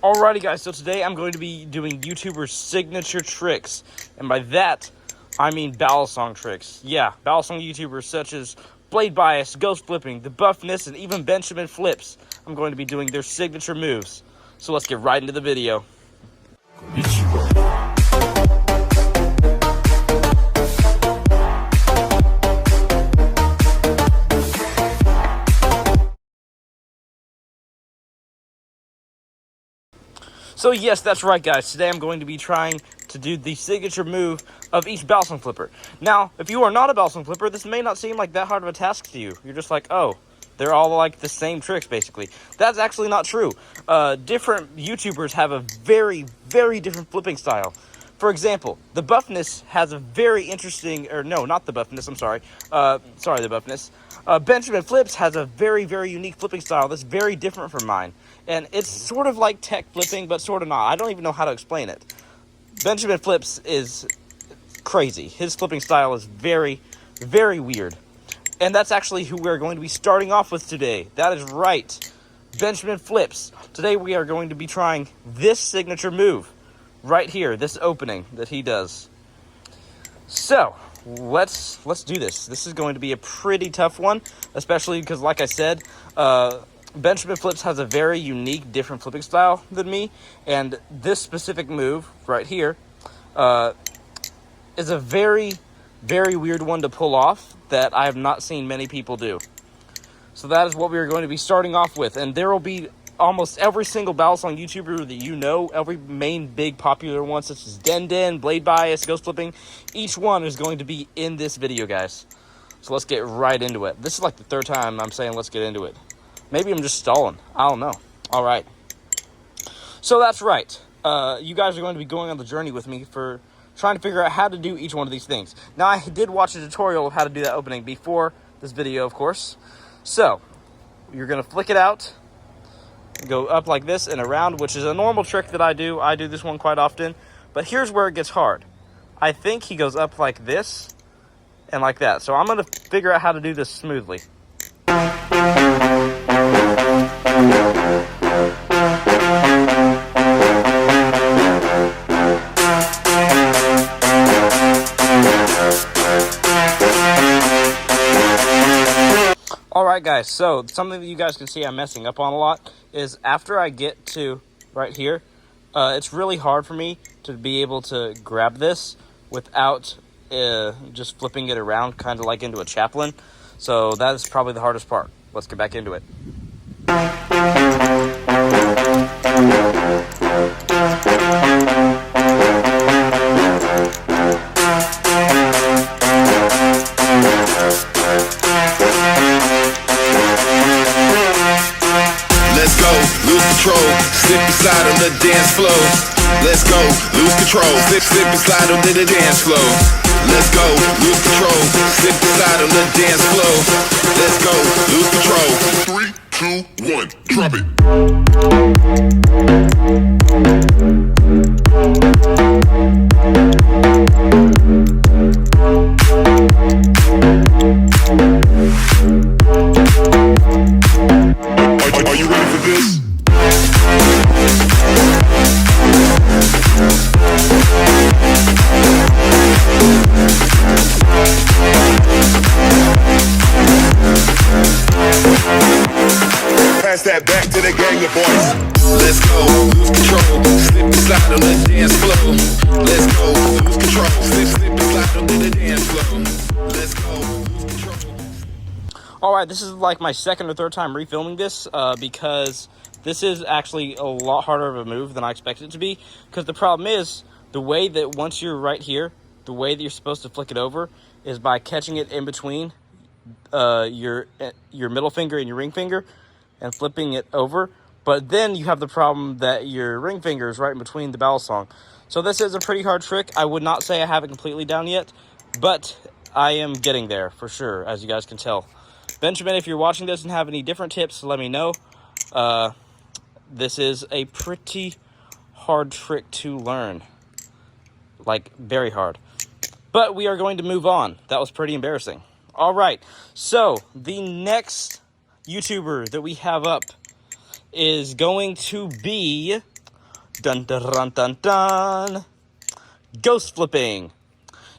Alrighty guys, so today I'm going to be doing YouTubers' signature tricks. And by that, I mean balisong tricks. Yeah, balisong YouTubers such as Blade Bias, Ghost Flipping, The Buffness, and even Benjamin Flips. I'm going to be doing their signature moves. So let's get right into the video. So yes, that's right guys, today I'm going to be trying to do the signature move of each balisong flipper. Now, if you are not a balisong flipper, this may not seem like that hard of a task to you. You're just like, oh, they're all like the same tricks basically. That's actually not true. Different YouTubers have a very, very different flipping style. For example, the Buffness has a very interesting, or no, not the Buffness, I'm sorry. The Buffness. Benjamin Flips has a very, very unique flipping style that's very different from mine. And it's sort of like tech flipping, but sort of not. I don't even know how to explain it. Benjamin Flips is crazy. His flipping style is very, very weird. And that's actually who we're going to be starting off with today. That is right. Benjamin Flips. Today we are going to be trying this signature move. Right here, this opening that he does. So, let's do this. This is going to be a pretty tough one, especially because, like I said, Benjamin Flips has a very unique, different flipping style than me, and this specific move right here is a very, very weird one to pull off that I have not seen many people do. So that is what we are going to be starting off with, and there will be almost every single balisong YouTuber that you know, every main big popular one, such as Dendon, Blade Bias, Ghost Flipping, each one is going to be in this video, guys. So let's get right into it. This is like the third time I'm saying let's get into it. Maybe I'm just stalling. I don't know. All right. So that's right. You guys are going to be going on the journey with me for trying to figure out how to do each one of these things. Now, I did watch a tutorial of how to do that opening before this video, of course. So, you're going to flick it out. Go up like this and around, which is a normal trick that I do. I do this one quite often. But here's where it gets hard. I think he goes up like this and like that. So I'm going to figure out how to do this smoothly. Alright guys, so something that you guys can see I'm messing up on a lot is after I get to right here, it's really hard for me to be able to grab this without just flipping it around kind of like into a Chaplain. So that is probably the hardest part. Let's get back into it. Slip and slide on the dance floor. Let's go, lose control. Slip and slide on the dance floor. Let's go, lose control. Slip and slide on the dance floor. Let's go, lose control. 3, 2, 1, drop it. Are you ready for this? Pass that back to the gang of boys. Let's go, lose control. Slip and slide on the dance floor. Let's go, lose control. Slip and slide on the dance floor. Let's go, lose control. Alright, this is like my second or third time refilming this because this is actually a lot harder of a move than I expected it to be. Because the problem is, the way that once you're right here, the way that you're supposed to flick it over is by catching it in between your middle finger and your ring finger and flipping it over. But then you have the problem that your ring finger is right in between the balisong. So this is a pretty hard trick. I would not say I have it completely down yet, but I am getting there for sure, as you guys can tell. Benjamin, if you're watching this and have any different tips, let me know. This is a pretty hard trick to learn. Like, very hard. But we are going to move on. That was pretty embarrassing. Alright, so the next YouTuber that we have up is going to be Dun dun dun dun dun. Ghost flipping.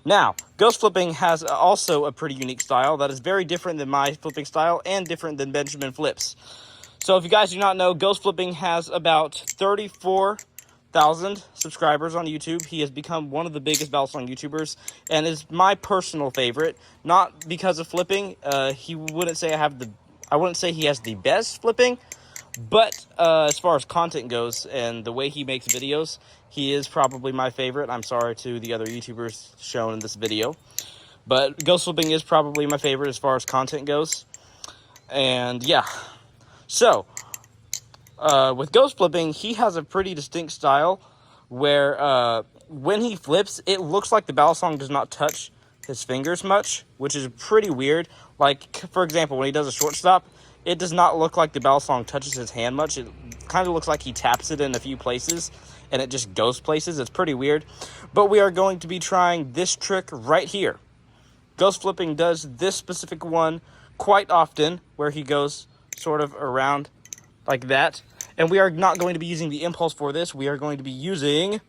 Now, ghost flipping has also a pretty unique style that is very different than my flipping style and different than Benjamin Flips. So if you guys do not know, ghost flipping has about 34,000 subscribers on YouTube. He has become one of the biggest Balisong YouTubers and is my personal favorite. Not because of flipping. He wouldn't say I wouldn't say he has the best flipping, but as far as content goes and the way he makes videos, he is probably my favorite. I'm sorry to the other YouTubers shown in this video, but ghost flipping is probably my favorite as far as content goes. And yeah, so with ghost flipping, he has a pretty distinct style where when he flips, it looks like the balisong does not touch his fingers much, which is pretty weird. Like, for example, when he does a shortstop, it does not look like the balisong touches his hand much. It kind of looks like he taps it in a few places, and it just goes places. It's pretty weird. But we are going to be trying this trick right here. Ghost flipping does this specific one quite often, where he goes sort of around like that. And we are not going to be using the impulse for this. We are going to be using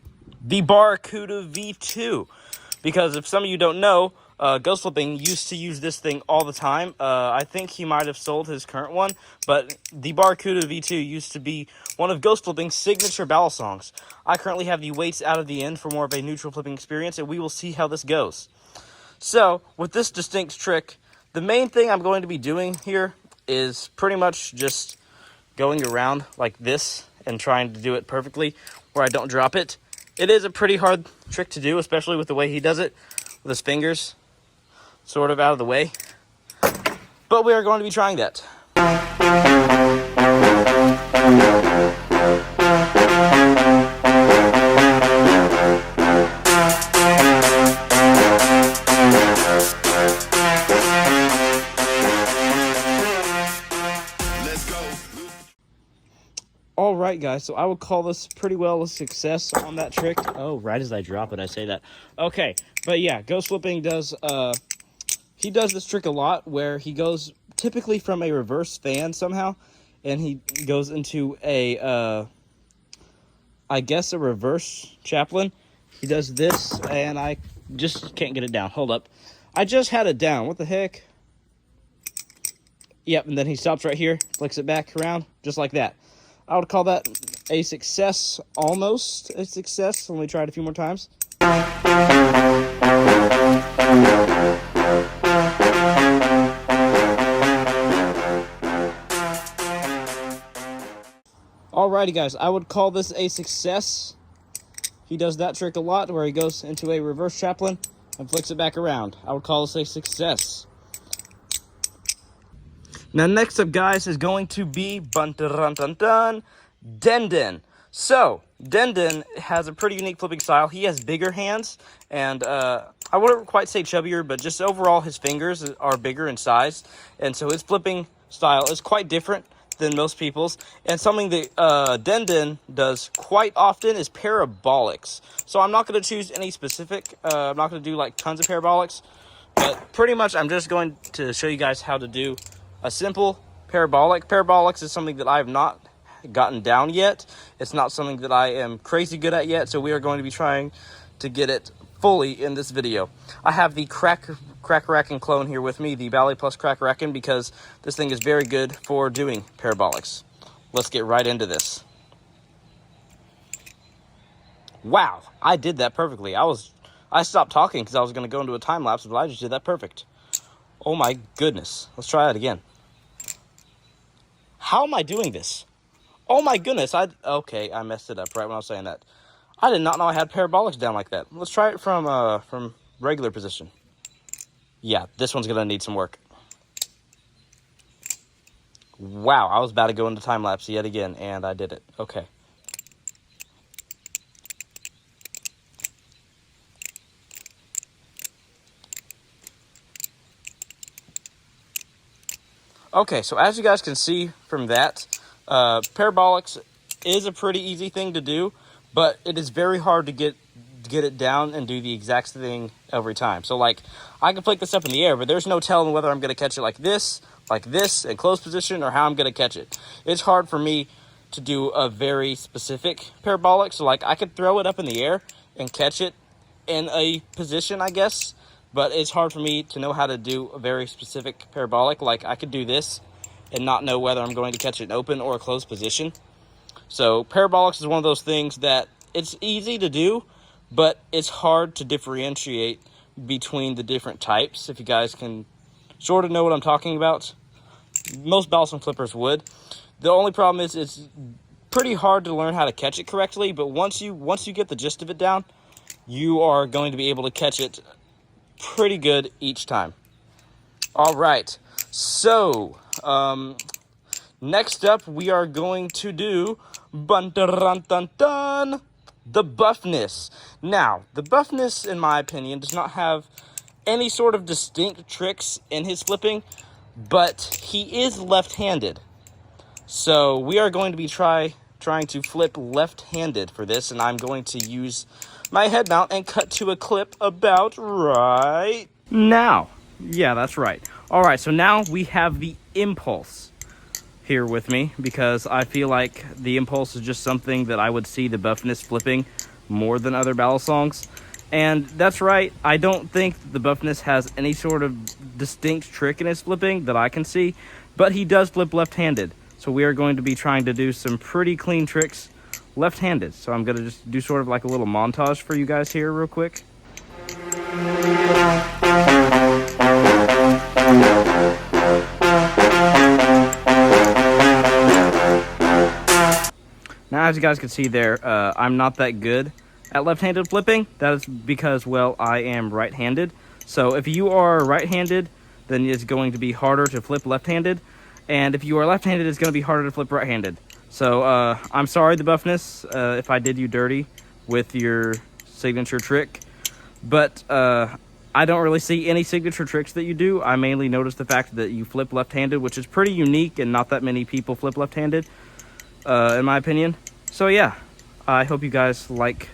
the Barracuda V2. Because if some of you don't know, ghost flipping used to use this thing all the time. I think he might have sold his current one, but the Barracuda V2 used to be one of ghost flipping's signature balisongs. I currently have the weights out of the end for more of a neutral flipping experience, and we will see how this goes. So, with this distinct trick, the main thing I'm going to be doing here is pretty much just going around like this and trying to do it perfectly where I don't drop it. It is a pretty hard trick to do, especially with the way he does it, with his fingers sort of out of the way. But we are going to be trying that. Alright guys, so I would call this pretty well a success on that trick. Oh, right as I drop it, I say that. Okay, but yeah, ghost flipping does, he does this trick a lot where he goes typically from a reverse fan somehow, and he goes into a, I guess a reverse Chaplain. He does this, and I just can't get it down. Hold up. I just had it down. What the heck? Yep, and then he stops right here, flicks it back around, just like that. I would call that a success, almost a success. Let me try it a few more times. Alrighty guys, I would call this a success. He does that trick a lot where he goes into a reverse Chaplain and flicks it back around. I would call this a success. Now, next up, guys, is going to be Dendon. So, Dendon has a pretty unique flipping style. He has bigger hands, and I wouldn't quite say chubbier, but just overall his fingers are bigger in size. And so his flipping style is quite different than most people's. And something that Dendon does quite often is parabolics. So I'm not going to choose any specific. I'm not going to do like tons of parabolics, but pretty much I'm just going to show you guys how to do a simple parabolic. Parabolics is something that I have not gotten down yet. It's not something that I am crazy good at yet, so we are going to be trying to get it fully in this video. I have the Crack Racken clone here with me, the Bally Plus Crack Racken, because this thing is very good for doing parabolics. Let's get right into this. Wow, I did that perfectly. I stopped talking because I was going to go into a time lapse, but I just did that perfect. Oh my goodness. Let's try that again. How am I doing this? Oh my goodness. Okay, I messed it up right when I was saying that. I did not know I had parabolics down like that. Let's try it from regular position. Yeah, this one's going to need some work. Wow, I was about to go into time lapse yet again, and I did it. Okay. Okay, so as you guys can see from that, parabolics is a pretty easy thing to do, but it is very hard to get it down and do the exact thing every time. So, like, I can flick this up in the air, but there's no telling whether I'm going to catch it like this, in closed position, or how I'm going to catch it. It's hard for me to do a very specific parabolic. So like I could throw it up in the air and catch it in a position, I guess, but it's hard for me to know how to do a very specific parabolic. Like I could do this and not know whether I'm going to catch it in open or a closed position. So parabolics is one of those things that it's easy to do, but it's hard to differentiate between the different types. If you guys can sort of know what I'm talking about, most balisong flippers would. The only problem is it's pretty hard to learn how to catch it correctly, but once you get the gist of it down, you are going to be able to catch it pretty good each time. All right, so next up we are going to do the buffness. Now, the buffness, in my opinion, does not have any sort of distinct tricks in his flipping, but he is left-handed. So we are going to be trying to flip left-handed for this, and I'm going to use my head mount and cut to a clip about right now. Yeah, that's right. All right, so now we have the impulse here with me, because I feel like the impulse is just something that I would see the buffness flipping more than other balisongs. And that's right, I don't think the buffness has any sort of distinct trick in his flipping that I can see, but he does flip left-handed. So we are going to be trying to do some pretty clean tricks left-handed. So I'm going to just do sort of like a little montage for you guys here real quick. Now, as you guys can see there, I'm not that good at left-handed flipping. That is because, well, I am right-handed. So if you are right-handed, then it's going to be harder to flip left-handed. And if you are left-handed, it's going to be harder to flip right-handed. So I'm sorry, the buffness, if I did you dirty with your signature trick. But I don't really see any signature tricks that you do. I mainly notice the fact that you flip left-handed, which is pretty unique, and not that many people flip left-handed, in my opinion. So yeah, I hope you guys like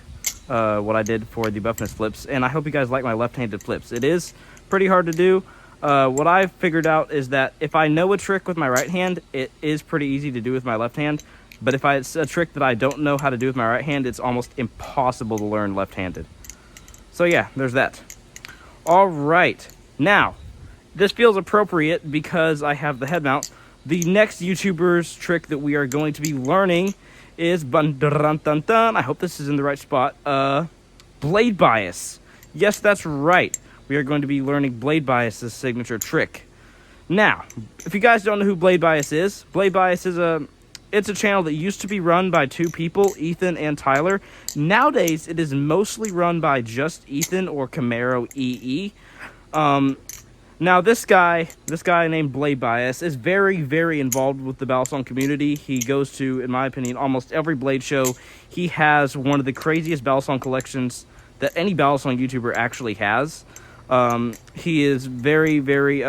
what I did for the buffness flips, and I hope you guys like my left-handed flips. It is pretty hard to do. What I've figured out is that if I know a trick with my right hand, it is pretty easy to do with my left hand. But if it's a trick that I don't know how to do with my right hand, it's almost impossible to learn left-handed. So yeah, there's that. All right, now, this feels appropriate because I have the head mount. The next YouTuber's trick that we are going to be learning is I hope this is in the right spot. Blade bias. Yes, that's right. We are going to be learning Blade Bias's signature trick. Now, if you guys don't know who Blade Bias is it's a channel that used to be run by two people, Ethan and Tyler. Nowadays, it is mostly run by just Ethan or Camaro EE. Now, this guy named Blade Bias is very, very involved with the balisong community. He goes to, in my opinion, almost every blade show. He has one of the craziest balisong collections that any balisong YouTuber actually has. He is very, very,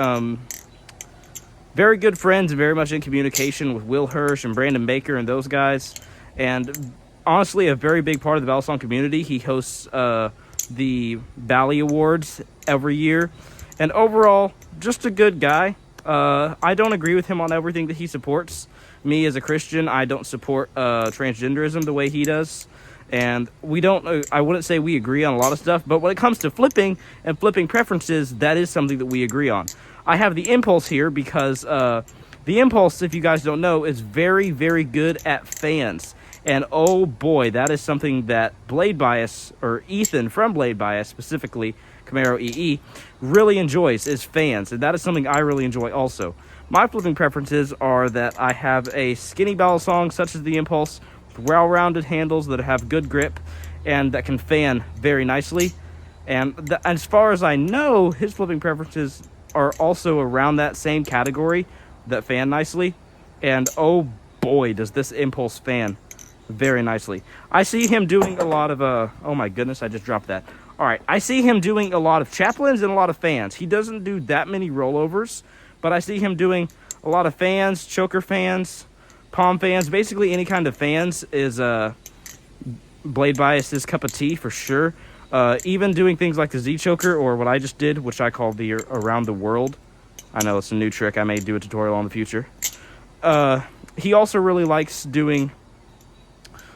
very good friends and very much in communication with Will Hirsch and Brandon Baker and those guys. And honestly, a very big part of the balisong community. He hosts the Bally Awards every year. And overall, just a good guy. I don't agree with him on everything that he supports. Me, as a Christian, I don't support transgenderism the way he does. And we don't, I wouldn't say we agree on a lot of stuff, but when it comes to flipping and flipping preferences, that is something that we agree on. I have the impulse here because the impulse, if you guys don't know, is very, very good at fans. And oh boy, that is something that Blade Bias, or Ethan from Blade Bias specifically, Camaro EE, really enjoys, is fans. And that is something I really enjoy also. My flipping preferences are that I have a skinny balisong such as the impulse, well-rounded handles that have good grip and that can fan very nicely. And as far as I know, his flipping preferences are also around that same category that fan nicely. And oh boy, does this impulse fan very nicely. I see him doing a lot of oh my goodness, I just dropped that. All right, I see him doing a lot of chaplains and a lot of fans. He doesn't do that many rollovers, but I see him doing a lot of fans, choker fans, palm fans. Basically any kind of fans is Blade Bias's cup of tea for sure. Even doing things like the Z choker, or what I just did, which I call the around the world. I know it's a new trick. I may do a tutorial on in the future. He also really likes doing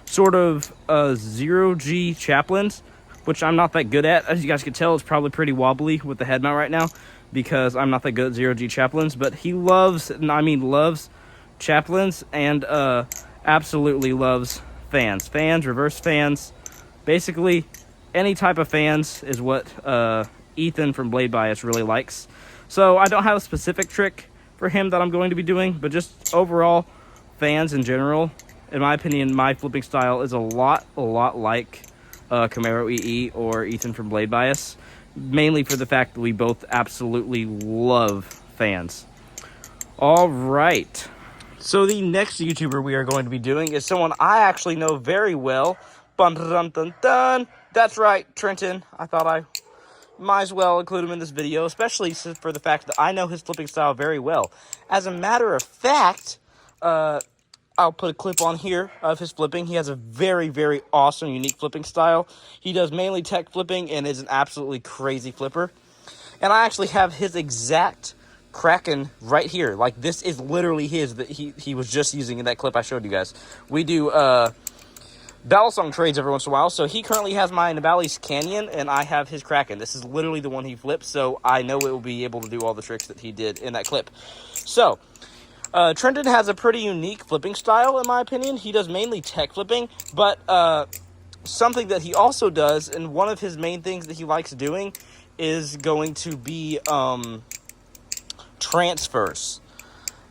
sort of zero-G Chaplains, which I'm not that good at. As you guys can tell, it's probably pretty wobbly with the head mount right now because I'm not that good at zero-G Chaplains, but he loves, and I mean loves, Chaplains and absolutely loves fans. Fans, reverse fans, basically any type of fans is what Ethan from Blade Bias really likes. So I don't have a specific trick for him that I'm going to be doing, but just overall fans in general. In my opinion, my flipping style is a lot like Camaro EE or Ethan from Blade Bias, mainly for the fact that we both absolutely love fans. All right. So the next YouTuber we are going to be doing is someone I actually know very well. Dun, dun, dun, dun. That's right, Trenton. I thought I might as well include him in this video, especially for the fact that I know his flipping style very well. As a matter of fact, I'll put a clip on here of his flipping. He has a very awesome, unique flipping style. He does mainly tech flipping and is an absolutely crazy flipper. And I actually have his exact Kraken right here. Like, this is literally his that he was just using in that clip I showed you guys. We do Balisong trades every once in a while, so he currently has my Nabali's Canyon, and I have his Kraken. This is literally the one he flips, so I know it will be able to do all the tricks that he did in that clip. So Trenton has a pretty unique flipping style, in my opinion. He does mainly tech flipping, but something that he also does, and one of his main things that he likes doing, is going to be transfers.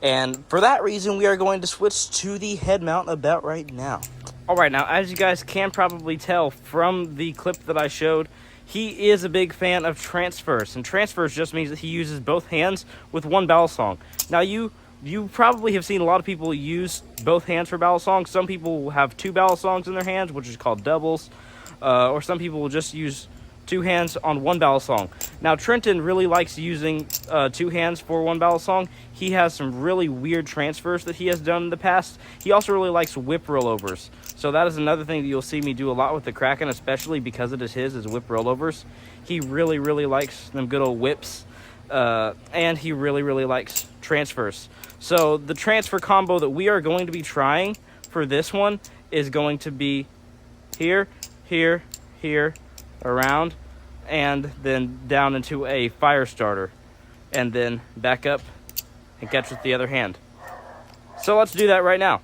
And for that reason, we are going to switch to the head mount about right now. Alright, now as you guys can probably tell from the clip that I showed, he is a big fan of transfers. And transfers just means that he uses both hands with one balisong. Now you probably have seen a lot of people use both hands for balisongs. Some people will have two balisongs in their hands, which is called doubles. Or some people will just use two hands on one balisong. Now Trenton really likes using two hands for one balisong. He has some really weird transfers that he has done in the past. He also really likes whip rollovers. So that is another thing that you'll see me do a lot with the Kraken, especially because it is his, is whip rollovers. He really likes them good old whips. And he really likes transfers. So the transfer combo that we are going to be trying for this one is going to be here, around, and then down into a fire starter, and then back up and catch with the other hand. So let's do that right now.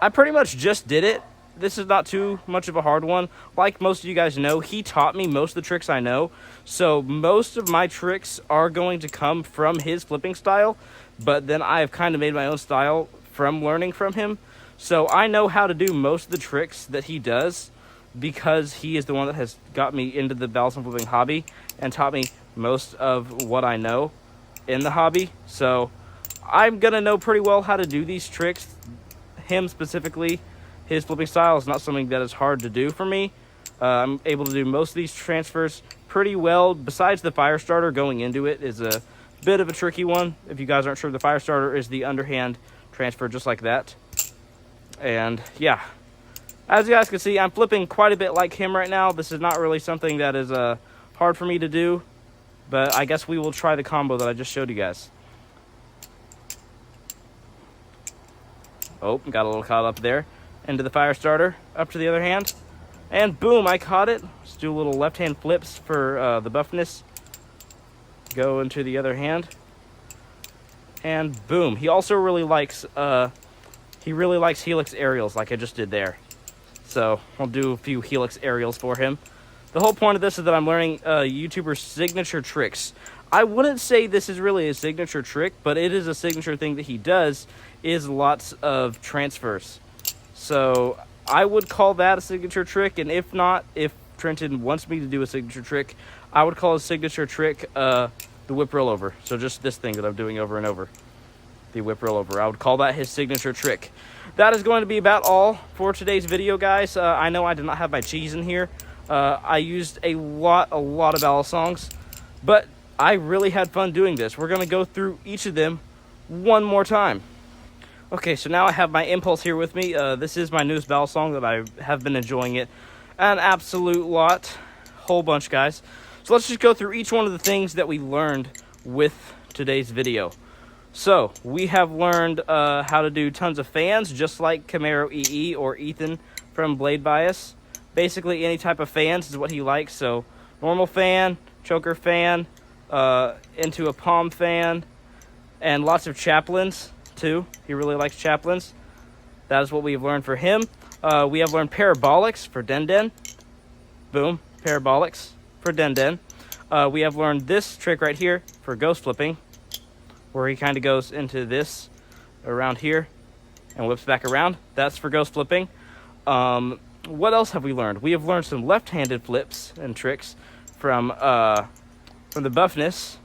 I pretty much just did it. This is not too much of a hard one. Like most of you guys know, he taught me most of the tricks I know. So most of my tricks are going to come from his flipping style, but then I have kind of made my own style from learning from him. So I know how to do most of the tricks that he does because he is the one that has got me into the balisong flipping hobby and taught me most of what I know in the hobby. So I'm going to know pretty well how to do these tricks. Him specifically, his flipping style is not something that is hard to do for me. I'm able to do most of these transfers pretty well. Besides the fire starter, going into it is a bit of a tricky one. If you guys aren't sure, the fire starter is the underhand transfer just like that. And yeah, as you guys can see, I'm flipping quite a bit like him right now. This is not really something that is hard for me to do, but I guess we will try the combo that I just showed you guys. Oh, got a little caught up there. Into the fire starter, up to the other hand, and boom, I caught it. Let's do a little left hand flips for the buffness. Go into the other hand, and boom. He also really likes helix aerials like I just did there. So I'll do a few helix aerials for him. The whole point of this is that I'm learning YouTuber's signature tricks. I wouldn't say this is really a signature trick, but it is a signature thing that he does, is lots of transfers. So I would call that a signature trick, and if not, if Trenton wants me to do a signature trick, I would call his signature trick the whip rollover. So just this thing that I'm doing over and over, the whip rollover. I would call that his signature trick. That is going to be about all for today's video, guys. I know I did not have my cheese in here. I used a lot of balisongs, but I really had fun doing this. We're going to go through each of them one more time. Okay, so now I have my Impulse here with me. This is my newest balisong that I have been enjoying it an absolute lot. Whole bunch, guys. So let's just go through each one of the things that we learned with today's video. So we have learned how to do tons of fans, just like Camaro EE or Ethan from Blade Bias. Basically, any type of fans is what he likes. So, normal fan, choker fan, into a palm fan, and lots of Chaplains, too. He really likes Chaplains. That is what we have learned for him. We have learned parabolics for Dendon. Boom, parabolics for Dendon. We have learned this trick right here for ghost flipping, where he kind of goes into this around here and whips back around. That's for ghost flipping. What else have we learned? We have learned some left-handed flips and tricks from the Buffness.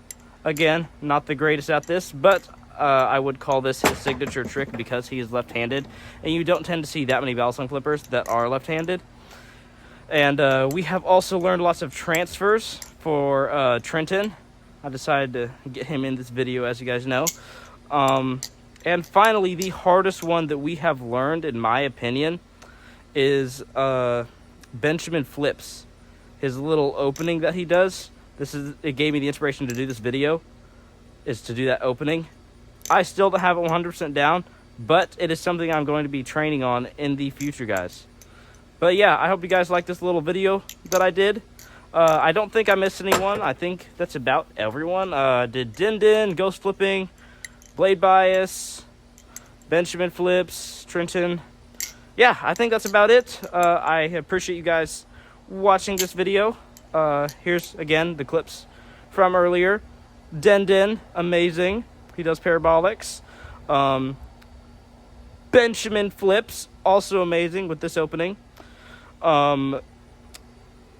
Again, not the greatest at this, but I would call this his signature trick because he is left-handed, and you don't tend to see that many balisong flippers that are left-handed. And we have also learned lots of transfers for Trenton. I decided to get him in this video, as you guys know. And finally, the hardest one that we have learned, in my opinion, is Benjamin flips. His little opening that he does. It gave me the inspiration to do this video, is to do that opening. I still don't have it 100% down, but it is something I'm going to be training on in the future, guys. But yeah, I hope you guys like this little video that I did. I don't think I missed anyone. I think that's about everyone. Did Dendon, ghost flipping, Blade Bias, Benjamin flips, Trenton. Yeah, I think that's about it. I appreciate you guys watching this video. Here's, again, the clips from earlier. Dendon, amazing. He does parabolics. Benjamin flips, also amazing with this opening.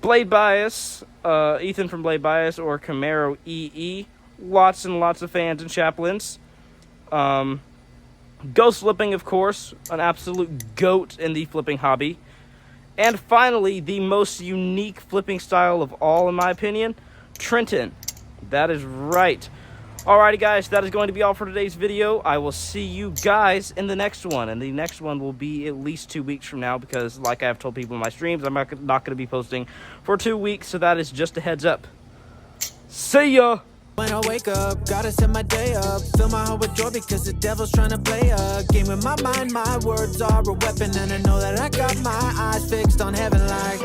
Blade Bias, Ethan from Blade Bias, or Camaro EE. Lots and lots of fans and Chaplains. Ghost flipping, of course, an absolute goat in the flipping hobby. And finally, the most unique flipping style of all, in my opinion, Trenton. That is right. Alrighty, guys, that is going to be all for today's video. I will see you guys in the next one. And the next one will be at least 2 weeks from now because, like I've told people in my streams, I'm not going to be posting for 2 weeks. So that is just a heads up. See ya! When I wake up, gotta set my day up. Fill my heart with joy because the devil's trying to play a game with my mind. My words are a weapon, and I know that I got my eyes fixed on heaven like